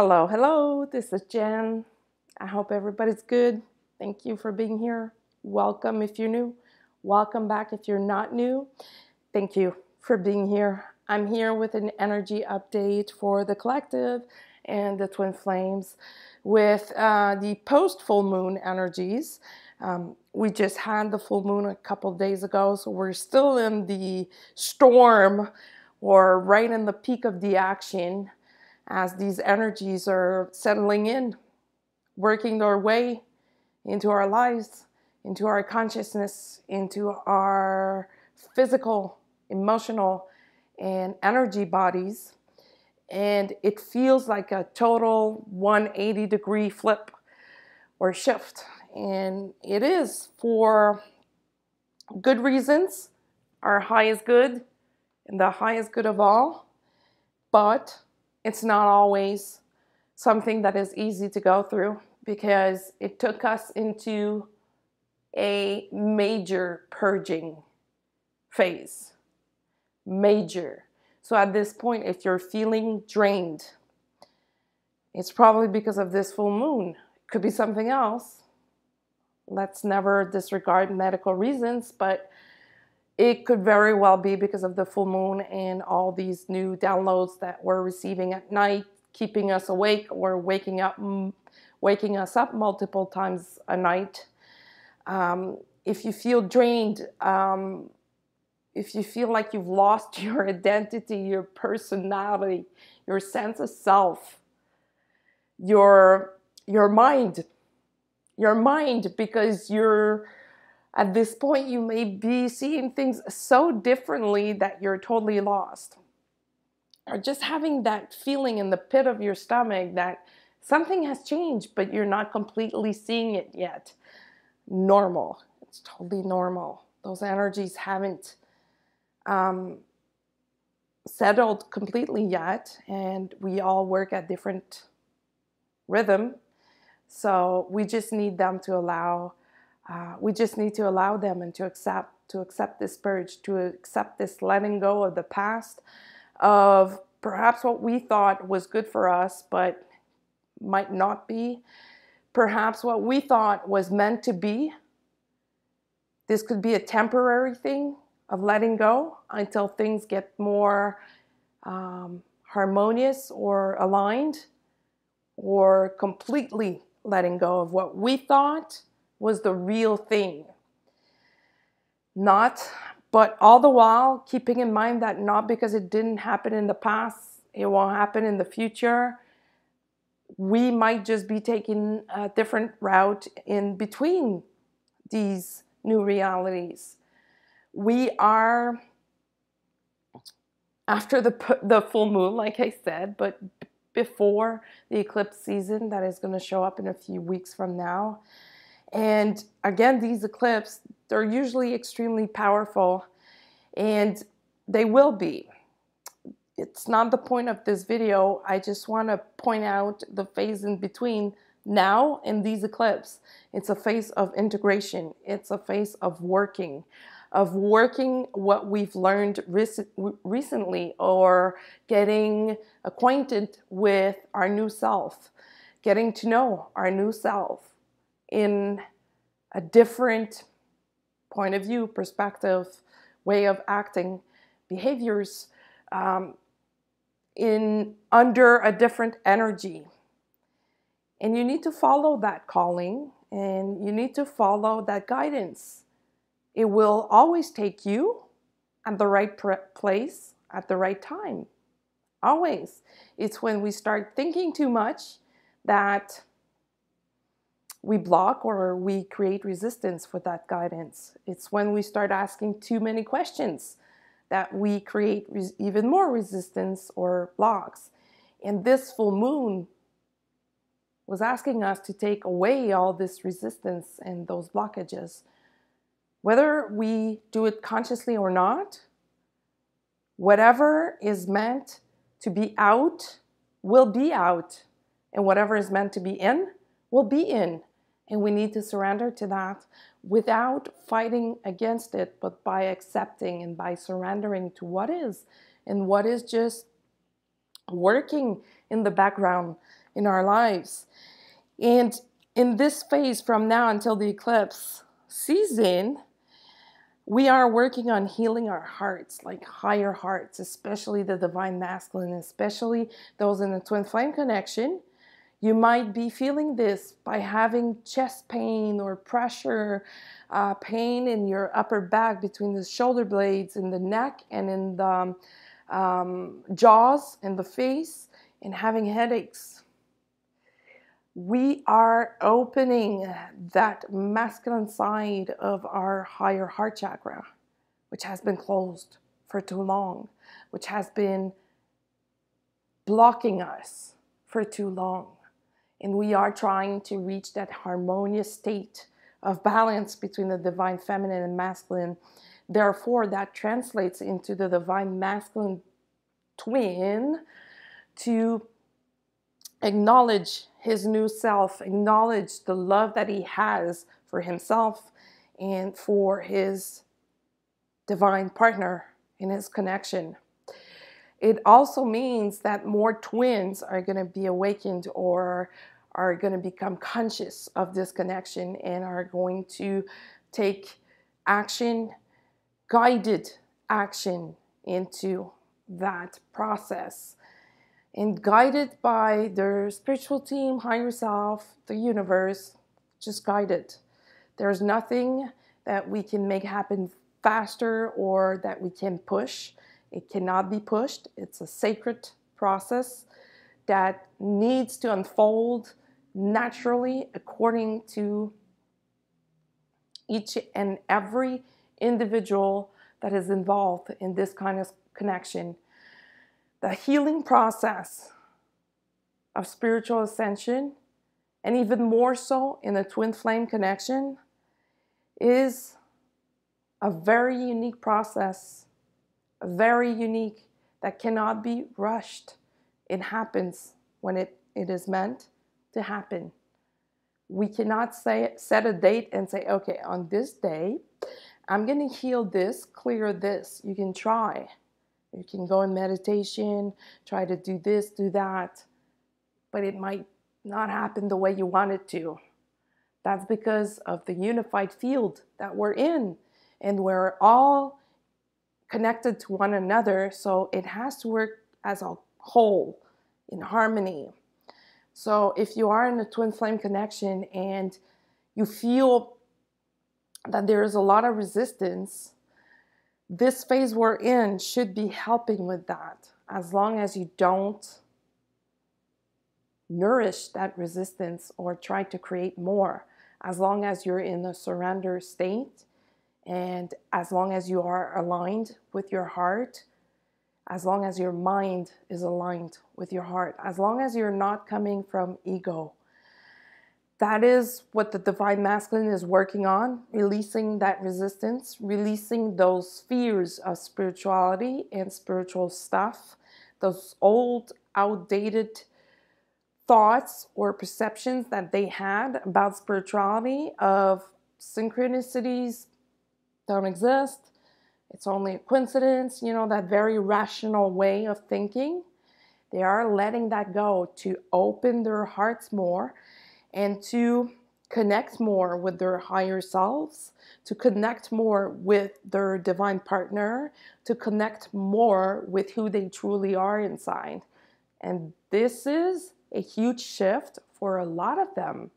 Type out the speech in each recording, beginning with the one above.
Hello, hello, this is Jen. I hope everybody's good. Thank you for being here. Welcome if you're new. Welcome back if you're not new. Thank you for being here. I'm here with an energy update for the collective and the twin flames with the post full moon energies. We just had the full moon a couple days ago, so we're still in the storm or right in the peak of the action as these energies are settling in, working their way into our lives, into our consciousness, into our physical, emotional, and energy bodies. And it feels like a total 180-degree flip or shift. And it is for good reasons. Our highest good and the highest good of all. But it's not always something that is easy to go through because it took us into a major purging phase. Major. So at this point, if you're feeling drained, it's probably because of this full moon. It could be something else. Let's never disregard medical reasons, but it could very well be because of the full moon and all these new downloads that we're receiving at night, keeping us awake or waking us up multiple times a night. If you feel drained, if you feel like you've lost your identity, your personality, your sense of self, your mind, because you're at this point, you may be seeing things so differently that you're totally lost. Or just having that feeling in the pit of your stomach that something has changed, but you're not completely seeing it yet. Normal. It's totally normal. Those energies haven't settled completely yet, and we all work at different rhythm. So we just need them to allow. We just need to allow them and to accept this purge, to accept this letting go of the past, of perhaps what we thought was good for us, but might not be. Perhaps what we thought was meant to be. This could be a temporary thing of letting go until things get more harmonious or aligned, or completely letting go of what we thought was the real thing. But all the while keeping in mind that not because it didn't happen in the past, it won't happen in the future. We might just be taking a different route in between these new realities. We are, after the full moon, like I said, but before the eclipse season that is going to show up in a few weeks from now. And again, these eclipses, they're usually extremely powerful, and they will be. It's not the point of this video. I just want to point out the phase in between now and these eclipses. It's a phase of integration. It's a phase of working what we've learned recently, or getting acquainted with our new self, getting to know our new self in a different point of view, perspective, way of acting, behaviors, in under a different energy. And you need to follow that calling, and you need to follow that guidance. It will always take you at the right place at the right time. Always. It's when we start thinking too much that we block or we create resistance for that guidance. It's when we start asking too many questions that we create even more resistance or blocks. And this full moon was asking us to take away all this resistance and those blockages. Whether we do it consciously or not, whatever is meant to be out will be out, and whatever is meant to be in will be in. And we need to surrender to that without fighting against it, but by accepting and by surrendering to what is, and what is just working in the background in our lives. And in this phase from now until the eclipse season, we are working on healing our hearts, like higher hearts, especially the divine masculine, especially those in the twin flame connection. You might be feeling this by having chest pain or pressure, pain in your upper back between the shoulder blades, in the neck, and in the jaws and the face, and having headaches. We are opening that masculine side of our higher heart chakra, which has been closed for too long, which has been blocking us for too long. And we are trying to reach that harmonious state of balance between the divine feminine and masculine. Therefore, that translates into the divine masculine twin to acknowledge his new self, acknowledge the love that he has for himself and for his divine partner in his connection. It also means that more twins are going to be awakened or are going to become conscious of this connection and are going to take action, guided action into that process. And guided by their spiritual team, higher self, the universe, just guided. There's nothing that we can make happen faster or that we can push. It cannot be pushed. It's a sacred process that needs to unfold naturally according to each and every individual that is involved in this kind of connection. The healing process of spiritual ascension, and even more so in the twin flame connection, is a very unique process, very unique, that cannot be rushed. It happens when it is meant to happen. We cannot set a date and say, okay, on this day, I'm going to heal this, clear this. You can try. You can go in meditation, try to do this, do that, but it might not happen the way you want it to. That's because of the unified field that we're in, and we're all connected to one another, so it has to work as a whole, in harmony. So if you are in a twin flame connection and you feel that there is a lot of resistance, this phase we're in should be helping with that, as long as you don't nourish that resistance or try to create more, as long as you're in a surrender state, and as long as you are aligned with your heart, as long as your mind is aligned with your heart, as long as you're not coming from ego. That is what the divine masculine is working on, releasing that resistance, releasing those fears of spirituality and spiritual stuff, those old, outdated thoughts or perceptions that they had about spirituality, of synchronicities don't exist, it's only a coincidence, that very rational way of thinking. They are letting that go to open their hearts more and to connect more with their higher selves, to connect more with their divine partner, to connect more with who they truly are inside. And this is a huge shift for a lot of them.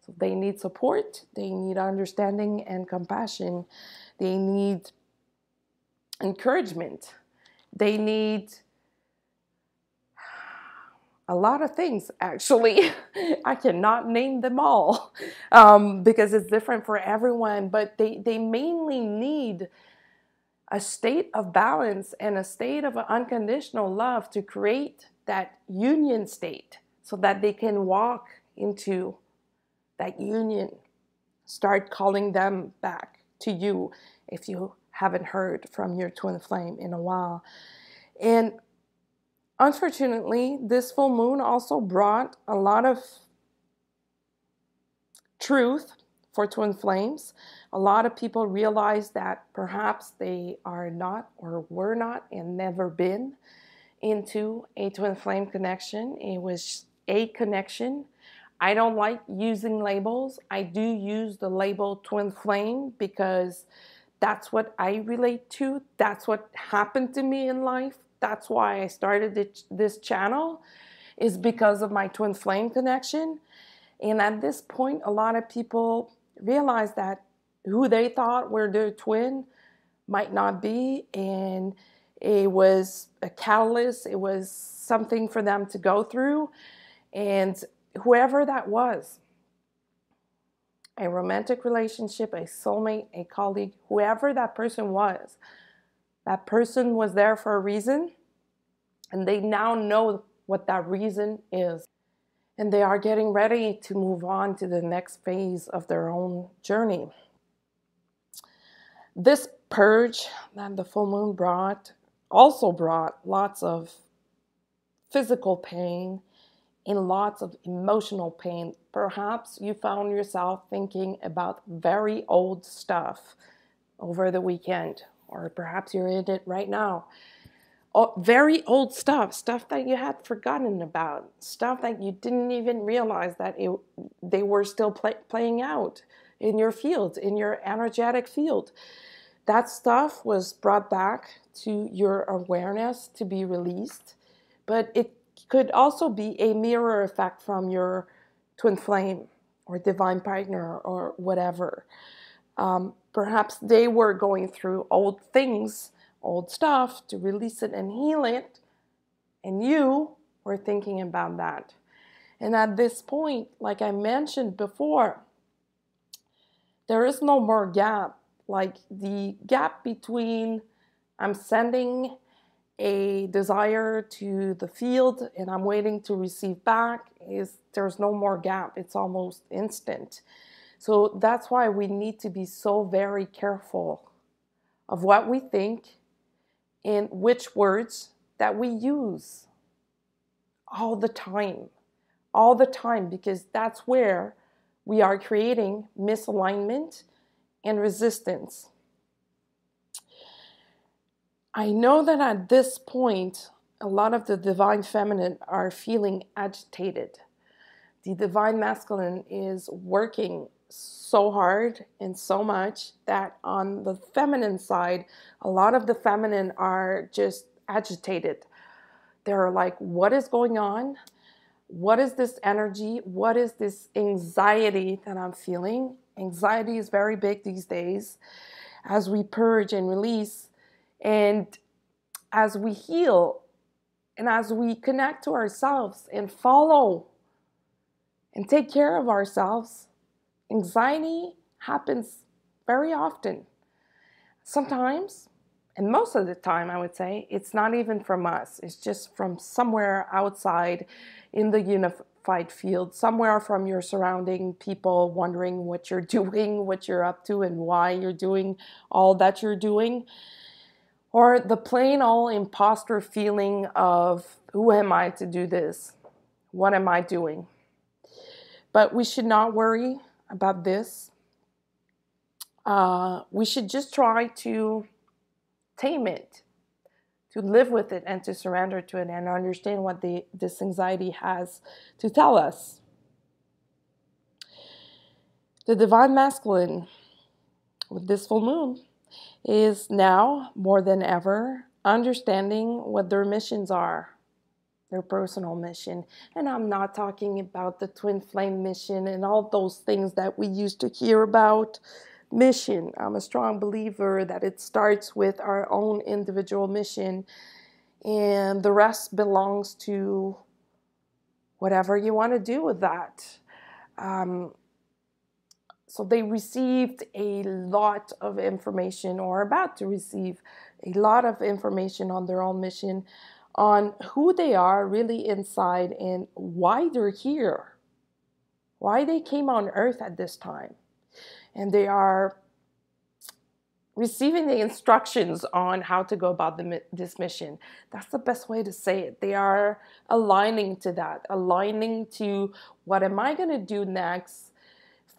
So they need support, they need understanding and compassion, they need encouragement, they need a lot of things, actually. I cannot name them all because it's different for everyone, but they mainly need a state of balance and a state of unconditional love to create that union state so that they can walk into that union. Start calling them back to you if you haven't heard from your twin flame in a while. And unfortunately, this full moon also brought a lot of truth for twin flames. A lot of people realize that perhaps they are not or were not and never been into a twin flame connection. It was a connection. I don't like using labels. I do use the label twin flame because that's what I relate to. That's what happened to me in life. That's why I started this channel, is because of my twin flame connection. And at this point, a lot of people realize that who they thought were their twin might not be. And it was a catalyst. It was something for them to go through. And whoever that was, a romantic relationship, a soulmate, a colleague, whoever that person was there for a reason. And they now know what that reason is. And they are getting ready to move on to the next phase of their own journey. This purge that the full moon also brought lots of physical pain and lots of emotional pain. Perhaps you found yourself thinking about very old stuff over the weekend, or perhaps you're in it right now. Very old stuff that you had forgotten about, stuff that you didn't even realize that they were still playing out in your field, in your energetic field. That stuff was brought back to your awareness to be released, but it could also be a mirror effect from your twin flame or divine partner or whatever. Perhaps they were going through old things, old stuff, to release it and heal it, and you were thinking about that. And at this point, like I mentioned before, there is no more gap. Like the gap between I'm sending a desire to the field and I'm waiting to receive back, there's no more gap. It's almost instant. So that's why we need to be so very careful of what we think and which words that we use all the time, because that's where we are creating misalignment and resistance. I know that at this point, a lot of the divine feminine are feeling agitated. The divine masculine is working so hard and so much that on the feminine side, a lot of the feminine are just agitated. They're like, what is going on? What is this energy? What is this anxiety that I'm feeling? Anxiety is very big these days as we purge and release, and as we heal, and as we connect to ourselves and follow and take care of ourselves. Anxiety happens very often. Sometimes, and most of the time I would say, it's not even from us. It's just from somewhere outside in the unified field, somewhere from your surrounding people wondering what you're doing, what you're up to, and why you're doing all that you're doing. Or the plain old imposter feeling of, who am I to do this? What am I doing? But we should not worry about this. We should just try to tame it, to live with it, and to surrender to it, and understand what this anxiety has to tell us. The divine masculine with this full moon is now more than ever understanding what their missions are, their personal mission. And I'm not talking about the twin flame mission and all those things that we used to hear about. Mission, I'm a strong believer that it starts with our own individual mission, and the rest belongs to whatever you want to do with that. So they received a lot of information, or about to receive a lot of information on their own mission, on who they are really inside and why they're here, why they came on earth at this time. And they are receiving the instructions on how to go about this mission. That's the best way to say it. They are aligning to that, aligning to what am I going to do next,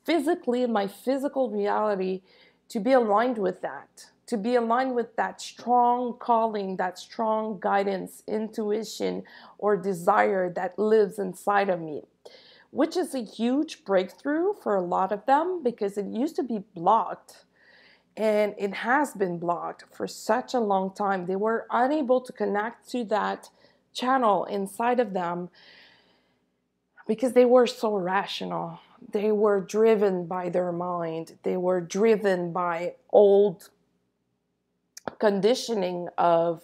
physically, in my physical reality, to be aligned with that, to be aligned with that strong calling, that strong guidance, intuition, or desire that lives inside of me, which is a huge breakthrough for a lot of them because it used to be blocked. And it has been blocked for such a long time. They were unable to connect to that channel inside of them because they were so rational. They were driven by their mind. They were driven by old conditioning of,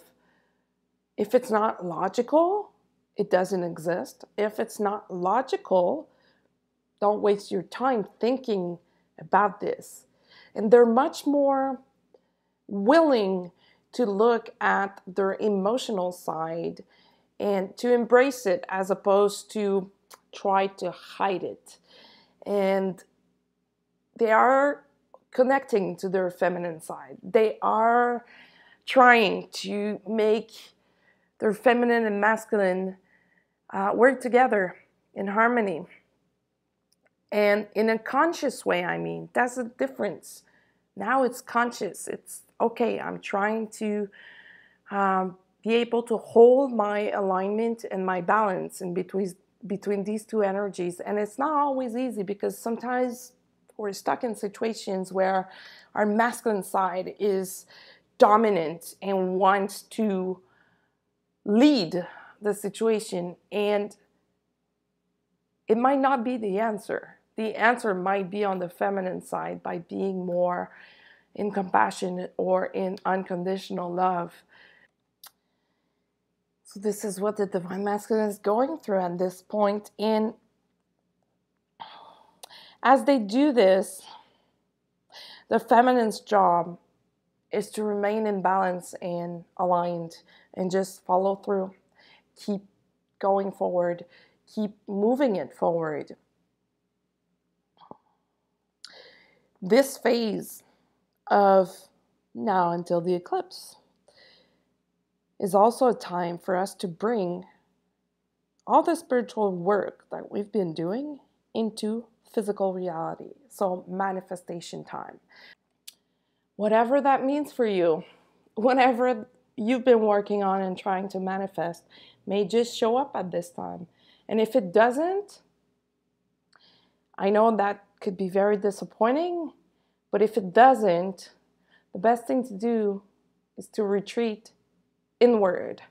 if it's not logical, it doesn't exist. If it's not logical, don't waste your time thinking about this. And they're much more willing to look at their emotional side and to embrace it as opposed to try to hide it. And they are connecting to their feminine side. They are trying to make their feminine and masculine work together in harmony. And in a conscious way, I mean, that's the difference. Now it's conscious. It's okay, I'm trying to be able to hold my alignment and my balance in between these two energies. And it's not always easy because sometimes we're stuck in situations where our masculine side is dominant and wants to lead the situation, and it might not be the answer. The answer might be on the feminine side by being more in compassion or in unconditional love. So this is what the Divine Masculine is going through at this point. And as they do this, the feminine's job is to remain in balance and aligned and just follow through. Keep going forward. Keep moving it forward. This phase of now until the eclipse is also a time for us to bring all the spiritual work that we've been doing into physical reality. So manifestation time. Whatever that means for you, whatever you've been working on and trying to manifest may just show up at this time. And if it doesn't, I know that could be very disappointing, but if it doesn't, the best thing to do is to retreat inward.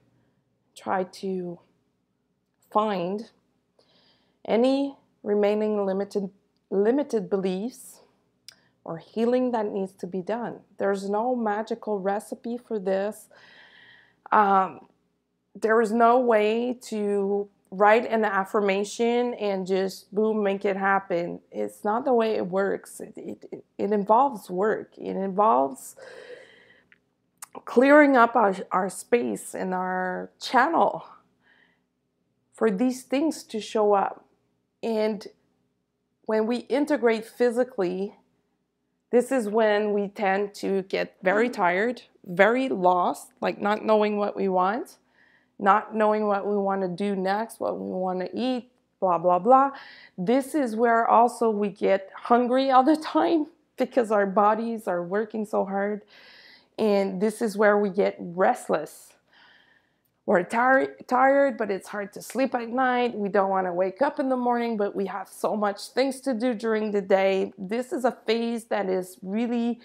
Try to find any remaining limited beliefs or healing that needs to be done. There's no magical recipe for this. There is no way to write an affirmation and just boom, make it happen. It's not the way it works. It involves work. It involves clearing up our space and our channel for these things to show up. And when we integrate physically, this is when we tend to get very tired, very lost, like not knowing what we want, not knowing what we want to do next, what we want to eat, blah, blah, blah. This is where also we get hungry all the time because our bodies are working so hard. And this is where we get restless. We're tired, but it's hard to sleep at night. We don't want to wake up in the morning, but we have so much things to do during the day. This is a phase that is really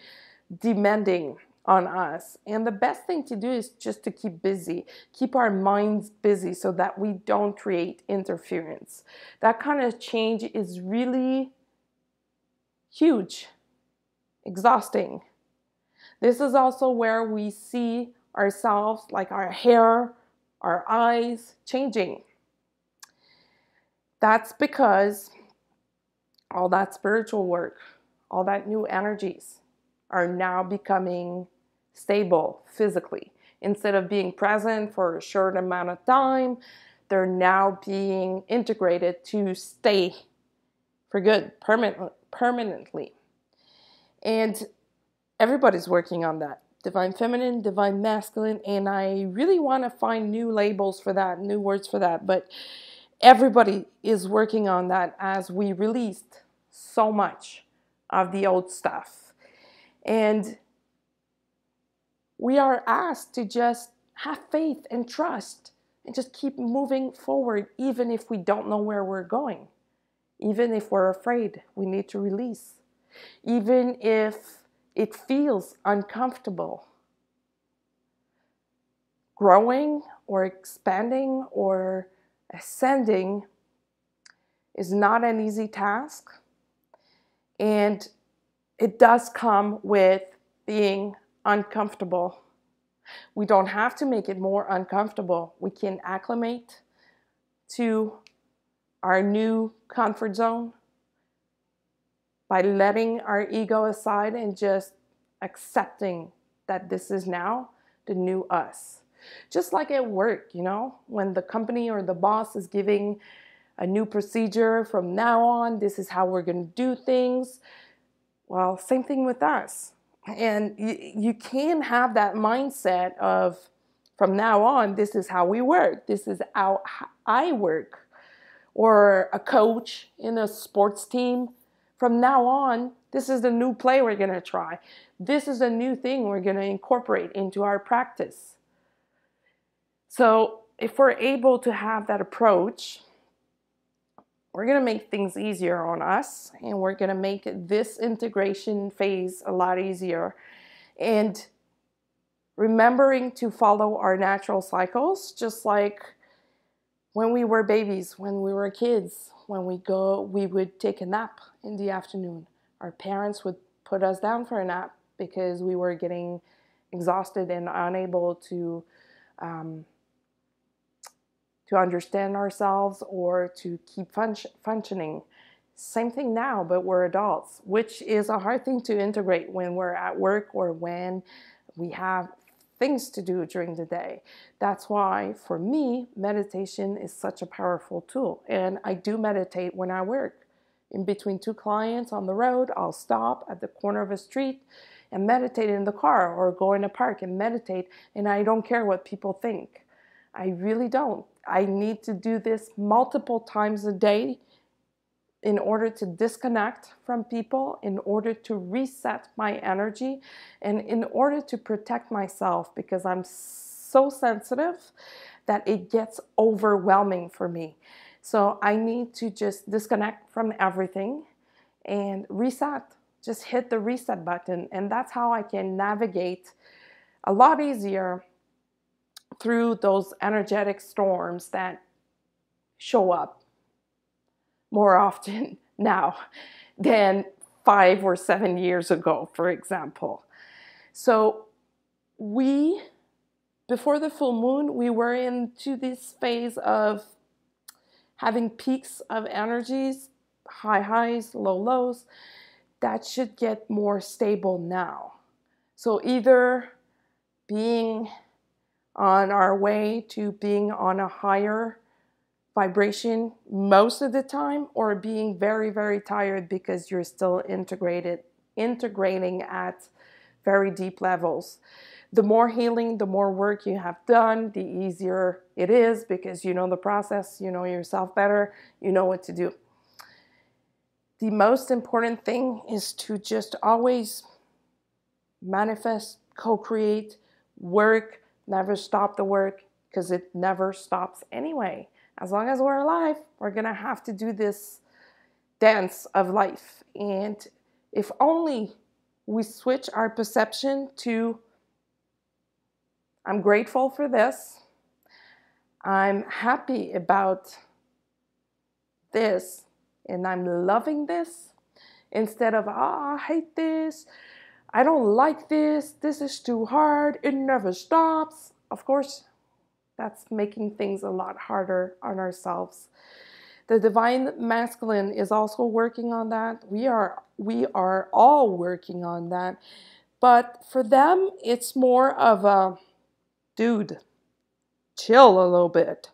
demanding on us. And the best thing to do is just to keep busy, keep our minds busy so that we don't create interference. That kind of change is really huge, exhausting. This is also where we see ourselves, like our hair, our eyes changing. That's because all that spiritual work, all that new energies are now becoming stable physically. Instead of being present for a short amount of time, they're now being integrated to stay for good, permanently. And everybody's working on that. Divine Feminine, Divine Masculine, and I really want to find new labels for that, new words for that, but everybody is working on that as we released so much of the old stuff. And we are asked to just have faith and trust and just keep moving forward, even if we don't know where we're going. Even if we're afraid, we need to release. Even if it feels uncomfortable. Growing or expanding or ascending is not an easy task. And it does come with being uncomfortable. We don't have to make it more uncomfortable. We can acclimate to our new comfort zone by letting our ego aside and just accepting that this is now the new us. Just like at work, when the company or the boss is giving a new procedure from now on, this is how we're going to do things. Well, same thing with us. And you can have that mindset of, from now on, this is how we work. This is how I work. Or a coach in a sports team. From now on, this is the new play we're going to try. This is a new thing we're going to incorporate into our practice. So if we're able to have that approach, we're going to make things easier on us, and we're going to make this integration phase a lot easier. And remembering to follow our natural cycles, just like when we were babies, when we were kids, when we would take a nap in the afternoon. Our parents would put us down for a nap because we were getting exhausted and unable to understand ourselves or to keep functioning. Same thing now, but we're adults, which is a hard thing to integrate when we're at work or when we have things to do during the day. That's why, for me, meditation is such a powerful tool. And I do meditate when I work. In between two clients on the road, I'll stop at the corner of a street and meditate in the car, or go in a park and meditate, and I don't care what people think. I really don't. I need to do this multiple times a day in order to disconnect from people, in order to reset my energy, and in order to protect myself, because I'm so sensitive that it gets overwhelming for me. So I need to just disconnect from everything and reset. Just hit the reset button, and that's how I can navigate a lot easier through those energetic storms that show up more often now than 5 or 7 years ago, for example. So before the full moon, we were into this phase of having peaks of energies, high highs, low lows. That should get more stable now. So either being on our way to being on a higher vibration most of the time, or being very, very tired because you're still integrating at very deep levels. The more healing, the more work you have done, the easier it is, because you know the process, you know yourself better, you know what to do. The most important thing is to just always manifest, co-create, work, never stop the work, because it never stops anyway. As long as we're alive, we're going to have to do this dance of life. And if only we switch our perception to, I'm grateful for this, I'm happy about this, and I'm loving this, instead of, I hate this, I don't like this is too hard, it never stops. Of course, that's making things a lot harder on ourselves. The Divine Masculine is also working on that. We are all working on that. But for them, it's more of a, dude, chill a little bit.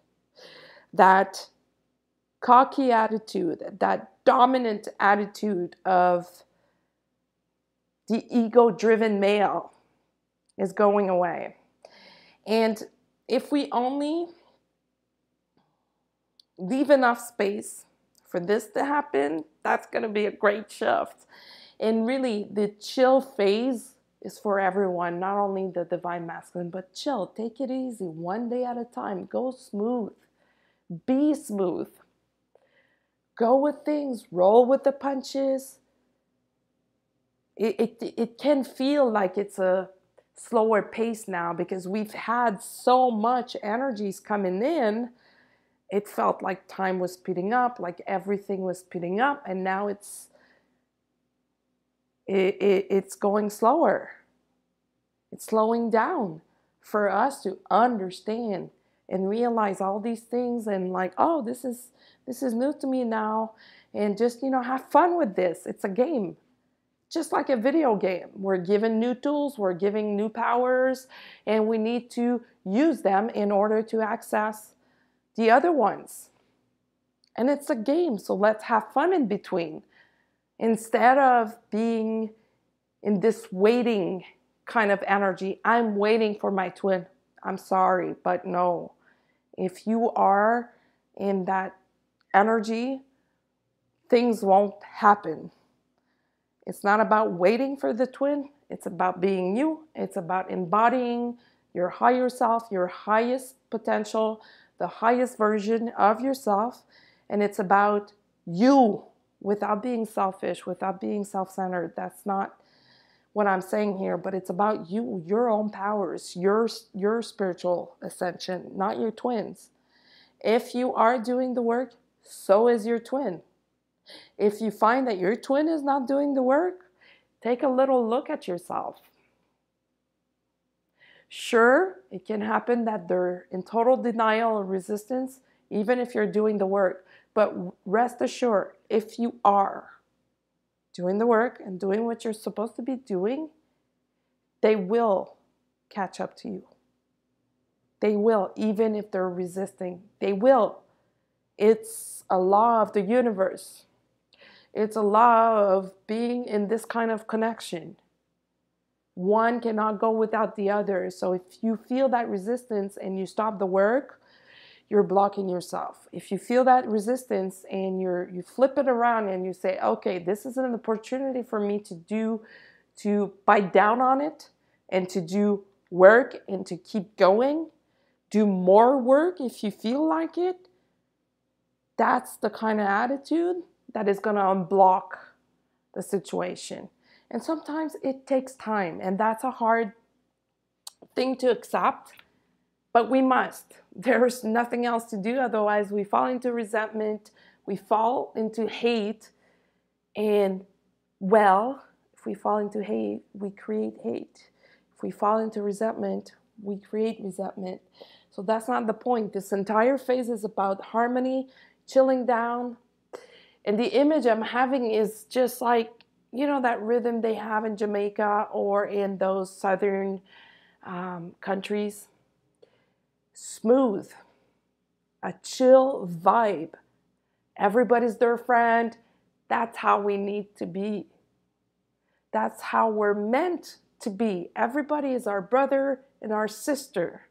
That cocky attitude, that dominant attitude of the ego-driven male is going away. And if we only leave enough space for this to happen, that's going to be a great shift. And really, the chill phase is for everyone, not only the divine masculine, but chill, take it easy, one day at a time, go smooth, be smooth, go with things, roll with the punches. It can feel like it's a slower pace now because we've had so much energies coming in. It felt like time was speeding up, like everything was speeding up, and now it's going slower. It's slowing down for us to understand and realize all these things, and like, oh, this is new to me now, and just, have fun with this. It's a game, just like a video game. We're given new tools, we're giving new powers, and we need to use them in order to access the other ones. And it's a game, so let's have fun in between. Instead of being in this waiting kind of energy, I'm waiting for my twin. I'm sorry, but no. If you are in that energy, things won't happen. It's not about waiting for the twin. It's about being you. It's about embodying your higher self, your highest potential, the highest version of yourself. And it's about you without being selfish, without being self-centered. That's not what I'm saying here, but it's about you, your own powers, your spiritual ascension, not your twins. If you are doing the work, so is your twin. If you find that your twin is not doing the work, take a little look at yourself. Sure, it can happen that they're in total denial or resistance, even if you're doing the work. But rest assured, if you are doing the work and doing what you're supposed to be doing, they will catch up to you. They will, even if they're resisting. They will. It's a law of the universe. It's a law of being in this kind of connection. One cannot go without the other. So if you feel that resistance and you stop the work, you're blocking yourself. If you feel that resistance and you flip it around and you say, okay, this is an opportunity for me to bite down on it and to do work and to keep going, do more work if you feel like it, that's the kind of attitude that is going to unblock the situation. And sometimes it takes time, and that's a hard thing to accept, but we must. There's nothing else to do. Otherwise, we fall into resentment, we fall into hate, and if we fall into hate, we create hate. If we fall into resentment, we create resentment. So that's not the point. This entire phase is about harmony, chilling down. And the image I'm having is just like, that rhythm they have in Jamaica or in those southern countries. Smooth, a chill vibe. Everybody's their friend. That's how we need to be. That's how we're meant to be. Everybody is our brother and our sister.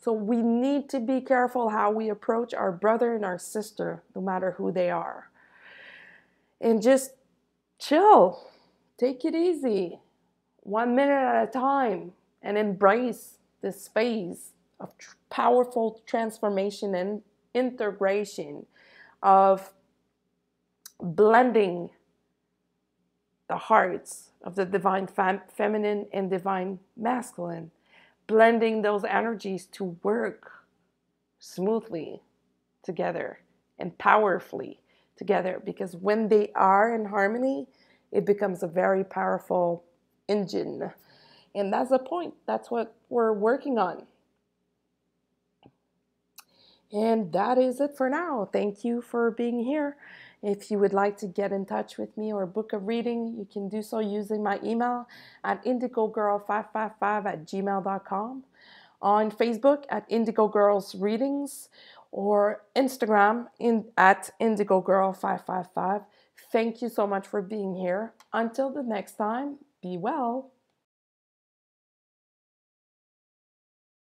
So we need to be careful how we approach our brother and our sister, no matter who they are. And just chill. Take it easy. 1 minute at a time. And embrace this phase of powerful transformation and integration, of blending the hearts of the divine feminine and divine masculine, blending those energies to work smoothly together and powerfully together, because when they are in harmony, it becomes a very powerful engine. And that's the point. That's what we're working on. And that is it for now. Thank you for being here. If you would like to get in touch with me or book a reading, you can do so using my email at indigogirl555@gmail.com, on Facebook at Indigo Girls Readings, or Instagram at indigogirl555. Thank you so much for being here. Until the next time, be well.